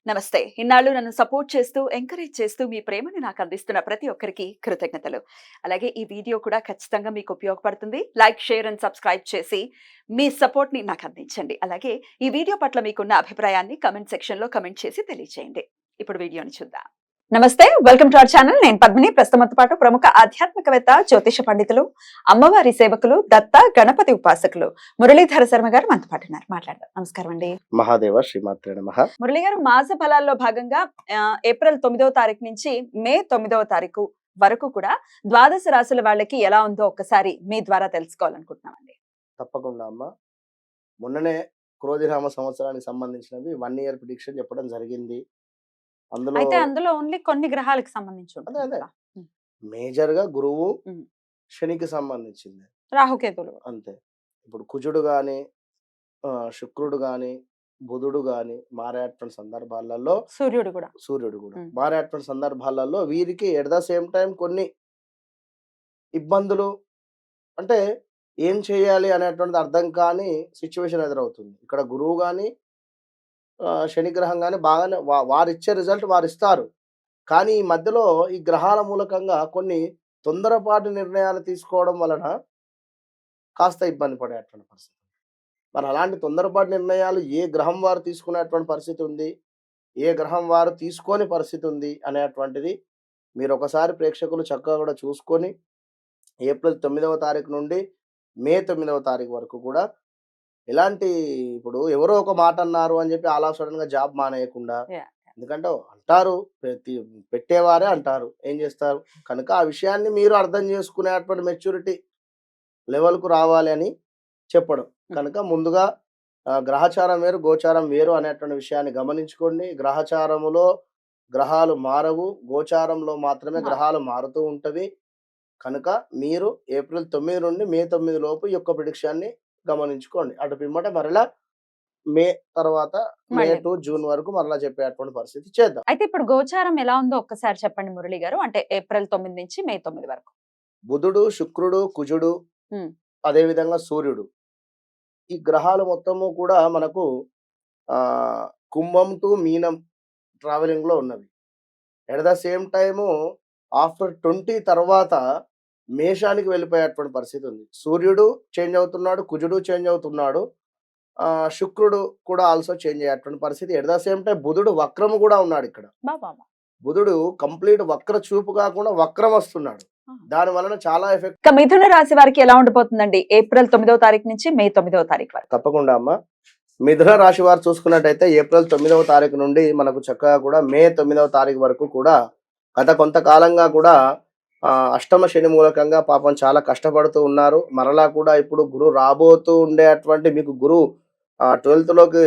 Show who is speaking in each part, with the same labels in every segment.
Speaker 1: నమస్తే. ఇన్నాళ్ళు నన్ను సపోర్ట్ చేస్తూ, ఎంకరేజ్ చేస్తూ మీ ప్రేమని నాకు అందిస్తున్న ప్రతి ఒక్కరికి కృతజ్ఞతలు. అలాగే ఈ వీడియో కూడా ఖచ్చితంగా మీకు ఉపయోగపడుతుంది. లైక్, షేర్ అండ్ సబ్స్క్రైబ్ చేసి మీ సపోర్ట్‌ని నాకు అందించండి. అలాగే ఈ వీడియో పట్ల మీకున్న అభిప్రాయాన్ని కామెంట్ సెక్షన్‌లో కామెంట్ చేసి తెలియజేయండి. ఇప్పుడు వీడియోని చూద్దాం. నమస్తే, వెల్కమ్ టు అవర్ ఛానల్. నేను పద్మిని. ప్రస్తుతంతో పాటు ప్రముఖ ఆధ్యాత్మికవేత్త, జ్యోతిష పండితులు, అమ్మవారి సేవకులు, దత్త గణపతి ఉపాసకులు మురళీధర శర్మ గారు మనతో పాటు ఉన్నారు. మాట్లాడదాం. నమస్కారం అండి.
Speaker 2: మహాదేవ శ్రీమాత్రే నమః.
Speaker 1: మురళి గారు, మాస ఫలాల్లో భాగంగా ఏప్రిల్ 9వ తారీఖు నుంచి మే 9వ తారీఖు వరకు కూడా ద్వాదశ రాశుల వాళ్ళకి ఎలా ఉందో ఒక్కసారి మీ ద్వారా తెలుసుకోవాలనుకుంటున్నామండి.
Speaker 2: తప్పకుండా అమ్మ. మొన్ననే క్రోధినామ సంవత్సరానికి సంబంధించినవి 1 ఇయర్ ప్రిడిక్షన్ చెప్పడం జరిగింది. అందులో
Speaker 1: అయితే అందులో ఓన్లీ కొన్ని గ్రహాలకు సంబంధించి
Speaker 2: అదే
Speaker 1: ఉంటుంది
Speaker 2: అదే
Speaker 1: కదా.
Speaker 2: మేజర్ గా గురువు
Speaker 1: ఉమ్.
Speaker 2: శనికి సంబంధించింది
Speaker 1: రాహుకేతులు.
Speaker 2: అంతే. ఇప్పుడు కుజుడు గాని శుక్రుడు గాని బుధుడు గాని మారేటువంటి సందర్భాలలో
Speaker 1: సూర్యుడు కూడా.
Speaker 2: సూర్యుడు కూడా మారేటువంటి సందర్భాలలో వీరికి ఎట్ ద సేమ్ టైం కొన్ని ఇబ్బందులు, అంటే ఏం చేయాలి అనేటువంటిది అర్థం కాని సిచ్యువేషన్ ఎదురవుతుంది. ఇక్కడ గురువు గాని శని గ్రహం గాని బాగానే వారిచ్చే రిజల్ట్ వారిస్తారు. కానీ ఈ మధ్యలో ఈ గ్రహాల మూలకంగా కొన్ని తొందరపాటు నిర్ణయాలు తీసుకోవడం వలన కాస్త ఇబ్బంది పడేటువంటి పరిస్థితి. మరి అలాంటి తొందరపాటు నిర్ణయాలు ఏ గ్రహం వారు తీసుకునేటువంటి పరిస్థితి ఉంది, ఏ గ్రహం వారు తీసుకోని పరిస్థితి ఉంది అనేటువంటిది మీరు ఒకసారి ప్రేక్షకులు చక్కగా కూడా చూసుకొని ఏప్రిల్ 9వ తారీఖు నుండి మే 9వ తారీఖు వరకు కూడా ఎలాంటి, ఇప్పుడు ఎవరో ఒక మాట అన్నారు అని చెప్పి అలా సడన్ గా జాబ్ మానేయకుండా, ఎందుకంటే అంటారు పెట్టేవారే అంటారు, ఏం చేస్తారు కనుక ఆ విషయాన్ని మీరు అర్థం చేసుకునేటువంటి మెచ్యూరిటీ లెవెల్కు రావాలి అని చెప్పడం. కనుక ముందుగా గ్రహచారం వేరు గోచారం వేరు అనేటువంటి విషయాన్ని గమనించుకోండి. గ్రహచారములో గ్రహాలు మారవు, గోచారంలో మాత్రమే గ్రహాలు మారుతూ ఉంటవి. కనుక మీరు ఏప్రిల్ 9 నుండి మే 9 లోపు ఈ యొక్క ప్రిడిక్షన్ని గమనించుకోండి. అటు పిమ్మట మరలా మే తర్వాత మే
Speaker 1: మళ్ళీ.
Speaker 2: టు జూన్ వరకు మరలా చెప్పేటువంటి పరిస్థితి చేద్దాం.
Speaker 1: అయితే ఇప్పుడు గోచారం ఎలా ఉందో ఒక్కసారి చెప్పండి మురళి గారు. అంటే ఏప్రిల్ 9 నుంచి మే 9 వరకు.
Speaker 2: బుధుడు, శుక్రుడు, కుజుడు, అదే విధంగా సూర్యుడు, ఈ గ్రహాలు మొత్తము కూడా మనకు కుంభం టు మీనం ట్రావెలింగ్ లో ఉన్నవి. At the same time after 20 తర్వాత మేషానికి వెళ్ళిపోయేటువంటి పరిస్థితి ఉంది. సూర్యుడు చేంజ్ అవుతున్నాడు, కుజుడు చేంజ్ అవుతున్నాడు, శుక్రుడు కూడా ఆల్సో చేంజ్ అయ్యేటువంటి పరిస్థితి. ఎట్ ద సేమ్ టైం బుధుడు వక్రము కూడా ఉన్నాడు ఇక్కడ. బుధుడు కంప్లీట్ వక్ర చూపు కాకుండా వక్రం వస్తున్నాడు. దాని వలన చాలా ఎఫెక్ట్.
Speaker 1: మిథున రాశి వారికి ఎలా ఉండిపోతుందండి ఏప్రిల్ 9వ తారీఖు నుంచి మే 9వ తారీఖు వరకు?
Speaker 2: తప్పకుండా అమ్మ. మిథున రాశి వారు చూసుకున్నట్టయితే ఏప్రిల్ 9వ తారీఖు నుండి మనకు చక్కగా కూడా మే 9వ తారీఖు వరకు కూడా గత కొంతకాలంగా కూడా అష్టమ శని మూలకంగా పాపం చాలా కష్టపడుతూ ఉన్నారు. మరలా కూడా ఇప్పుడు గురు రాబోతూ ఉండేటువంటి మీకు గురు 12th లోకి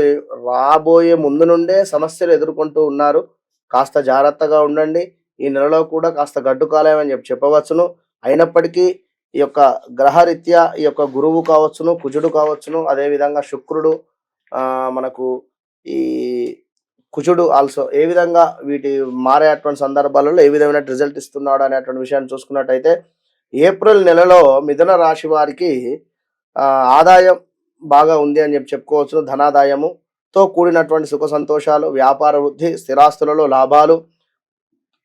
Speaker 2: రాబోయే ముందు నుండే సమస్యలు ఎదుర్కొంటూ ఉన్నారు. కాస్త జాగ్రత్తగా ఉండండి. ఈ నెలలో కూడా కాస్త గడ్డు కాలం అని చెప్పవచ్చును. అయినప్పటికీ ఈ యొక్క గ్రహరీత్యా ఈ యొక్క గురువు కావచ్చును, కుజుడు కావచ్చును, అదే విధంగా శుక్రుడు, మనకు ఈ కుజుడు ఆల్సో ఏ విధంగా వీటి మారేటువంటి సందర్భాలలో ఏ విధమైన రిజల్ట్ ఇస్తున్నాడు అనేటువంటి విషయాన్ని చూసుకున్నట్టయితే ఏప్రిల్ నెలలో మిథున రాశి వారికి ఆదాయం బాగా ఉంది అని చెప్పుకోవచ్చు. ధనాదాయముతో కూడినటువంటి సుఖ సంతోషాలు, వ్యాపార వృద్ధి, స్థిరాస్తులలో లాభాలు,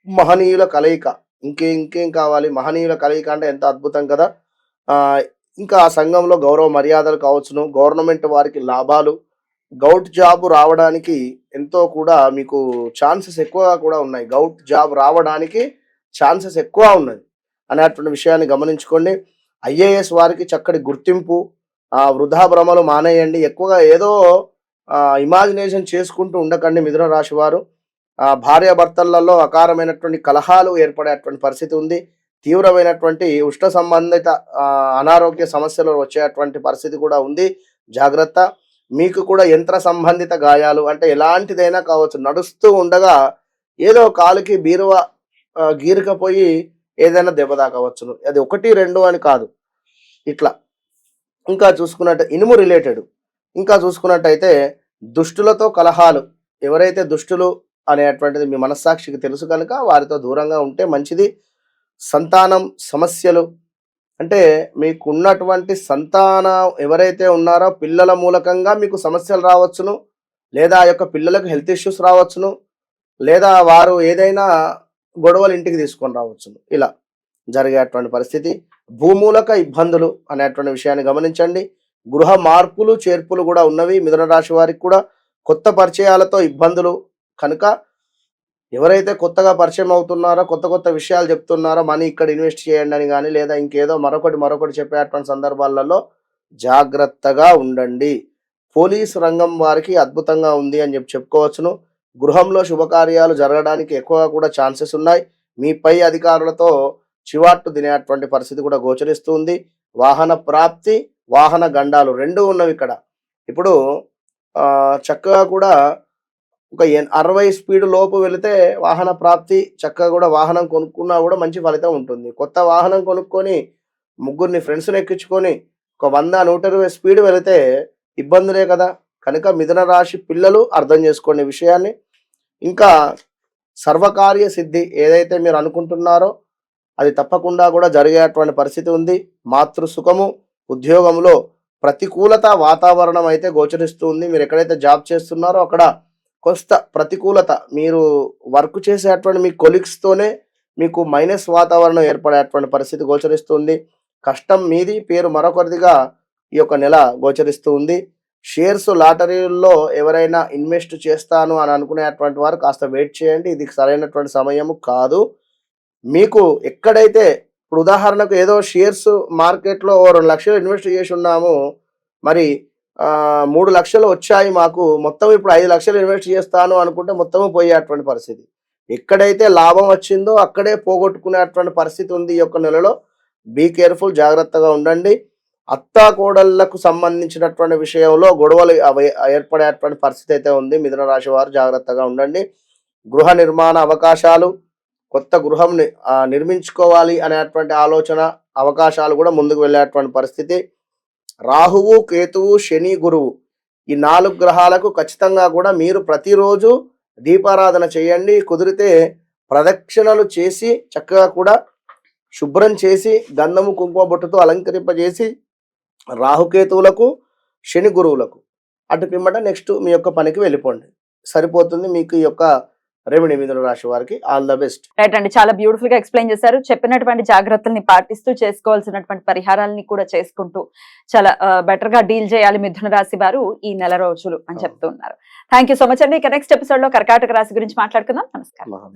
Speaker 2: మహనీయుల కలయిక. ఇంకేం కావాలి? మహనీయుల కలయిక అంటే ఎంత అద్భుతం కదా. ఇంకా ఆ సంఘంలో గౌరవ మర్యాదలు కావచ్చును, గవర్నమెంట్ వారికి లాభాలు, గౌట్ జాబ్ రావడానికి ఎంతో కూడా మీకు ఛాన్సెస్ ఎక్కువగా కూడా ఉన్నాయి. గౌట్ జాబ్ రావడానికి ఛాన్సెస్ ఎక్కువ ఉన్నది అనేటువంటి విషయాన్ని గమనించుకోండి. ఐఏఎస్ వారికి చక్కటి గుర్తింపు. వృధా భ్రమలు మానేయండి. ఎక్కువగా ఏదో ఇమాజినేషన్ చేసుకుంటూ ఉండకండి మిథున రాశి వారు. భార్యాభర్తలలో అకారమైనటువంటి కలహాలు ఏర్పడేటువంటి పరిస్థితి ఉంది. తీవ్రమైనటువంటి ఉష్ణ సంబంధిత అనారోగ్య సమస్యలు వచ్చేటువంటి పరిస్థితి కూడా ఉంది. జాగ్రత్త. మీకు కూడా యంత్ర సంబంధిత గాయాలు, అంటే ఎలాంటిదైనా కావచ్చు, నడుస్తూ ఉండగా ఏదో కాలుకి బీరువా గీరకపోయి ఏదైనా దెబ్బ తాకవచ్చును. అది 1, 2 అని కాదు, ఇట్లా. ఇంకా చూసుకున్నట్టు ఇనుము రిలేటెడ్, ఇంకా చూసుకున్నట్టయితే దుష్టులతో కలహాలు. ఎవరైతే దుష్టులు అనేటువంటిది మీ మనస్సాక్షికి తెలుసు కనుక వారితో దూరంగా ఉంటే మంచిది. సంతానం సమస్యలు, అంటే మీకు ఉన్నటువంటి సంతానం ఎవరైతే ఉన్నారో పిల్లల మూలకంగా మీకు సమస్యలు రావచ్చును. లేదా ఆ యొక్క పిల్లలకు హెల్త్ ఇష్యూస్ రావచ్చును, లేదా వారు ఏదైనా గొడవలు ఇంటికి తీసుకొని రావచ్చును. ఇలా జరిగేటువంటి పరిస్థితి. భూమూలక ఇబ్బందులు అనేటువంటి విషయాన్ని గమనించండి. గృహ మార్పులు చేర్పులు కూడా ఉన్నవి మిథున రాశి వారికి కూడా. కొత్త పరిచయాలతో ఇబ్బందులు కనుక ఎవరైతే కొత్తగా పరిచయం అవుతున్నారో, కొత్త కొత్త విషయాలు చెప్తున్నారో, మనీ ఇక్కడ ఇన్వెస్ట్ చేయండి అని కానీ, లేదా ఇంకేదో మరొకటి చెప్పేటువంటి సందర్భాలలో జాగ్రత్తగా ఉండండి. పోలీసు రంగం వారికి అద్భుతంగా ఉంది అని చెప్పుకోవచ్చును. గృహంలో శుభకార్యాలు జరగడానికి ఎక్కువగా కూడా ఛాన్సెస్ ఉన్నాయి. మీ పై అధికారులతో చివాట్లు తినేటువంటి పరిస్థితి కూడా గోచరిస్తుంది. వాహన ప్రాప్తి, వాహన గండాలు 2 ఉన్నవి ఇక్కడ. ఇప్పుడు చక్కగా కూడా ఒక 60 స్పీడ్ లోపు వెళితే వాహన ప్రాప్తి, చక్కగా కూడా వాహనం కొనుక్కున్నా కూడా మంచి ఫలితం ఉంటుంది. కొత్త వాహనం కొనుక్కొని ముగ్గురిని ఫ్రెండ్స్ని ఎక్కించుకొని ఒక 100, 120 స్పీడ్ వెళితే ఇబ్బందులే కదా. కనుక మిథున రాశి పిల్లలు అర్థం చేసుకోండి విషయాన్ని. ఇంకా సర్వకార్య సిద్ధి ఏదైతే మీరు అనుకుంటున్నారో అది తప్పకుండా కూడా జరిగేటువంటి పరిస్థితి ఉంది. మాతృసుఖము, ఉద్యోగంలో ప్రతికూలత వాతావరణం అయితే గోచరిస్తుంది. మీరు ఎక్కడైతే జాబ్ చేస్తున్నారో అక్కడ కొంత ప్రతికూలత, మీరు వర్క్ చేసేటువంటి మీ కొలీగ్స్తోనే మీకు మైనస్ వాతావరణం ఏర్పడేటువంటి పరిస్థితి గోచరిస్తుంది. కష్టం మీది, పేరు మరొకరిదిగా ఈ యొక్క నెల గోచరిస్తూ ఉంది. షేర్స్, లాటరీల్లో ఎవరైనా ఇన్వెస్ట్ చేస్తాను అని అనుకునేటువంటి వారు కాస్త వెయిట్ చేయండి. ఇది సరైనటువంటి సమయము కాదు. మీకు ఎక్కడైతే ఇప్పుడు ఉదాహరణకు ఏదో షేర్స్ మార్కెట్లో 2 లక్షలు ఇన్వెస్ట్ చేసి ఉన్నాము, మరి 3 లక్షలు వచ్చాయి మాకు, మొత్తం ఇప్పుడు 5 లక్షలు ఇన్వెస్ట్ చేస్తాను అనుకుంటే మొత్తము పోయేటువంటి పరిస్థితి. ఎక్కడైతే లాభం వచ్చిందో అక్కడే పోగొట్టుకునేటువంటి పరిస్థితి ఉంది ఈ యొక్క నెలలో. బీ కేర్ఫుల్, జాగ్రత్తగా ఉండండి. అత్తా కోడళ్లకు సంబంధించినటువంటి విషయంలో గొడవలు ఏర్పడేటువంటి పరిస్థితి అయితే ఉంది. మిథున రాశి వారు జాగ్రత్తగా ఉండండి. గృహ నిర్మాణ అవకాశాలు, కొత్త గృహం నిర్మించుకోవాలి అనేటువంటి ఆలోచన, అవకాశాలు కూడా ముందుకు వెళ్ళేటువంటి పరిస్థితి. రాహువు, కేతువు, శని, గురువు ఈ 4 గ్రహాలకు ఖచ్చితంగా కూడా మీరు ప్రతిరోజు దీపారాధన చేయండి. కుదిరితే ప్రదక్షిణలు చేసి చక్కగా కూడా శుభ్రం చేసి గంధము కుంకుమ బొట్టుతో అలంకరింపజేసి రాహుకేతువులకు, శని, గురువులకు అటు పిమ్మట నెక్స్ట్ మీ యొక్క పనికి వెళ్ళిపోండి, సరిపోతుంది మీకు ఈ యొక్క రెమెడీ. మిథున రాశి వారికి ఆల్ ద బెస్ట్.
Speaker 1: రైట్ అండి, చాలా బ్యూటిఫుల్ గా ఎక్స్ప్లెయిన్ చేశారు. చెప్పినటువంటి జాగ్రత్తల్ని పాటిస్తూ చేసుకోవాల్సినటువంటి పరిహారాలని కూడా చేసుకుంటూ చాలా బెటర్ గా డీల్ చేయాలి మిథున రాశి వారు ఈ నెల రోజులు అని చెప్తూ ఉన్నారు. థ్యాంక్ యూ సో మచ్ అండి. ఇక నెక్స్ట్ ఎపిసోడ్ లో కర్కాటక రాశి గురించి మాట్లాడుకుందాం. నమస్కారం.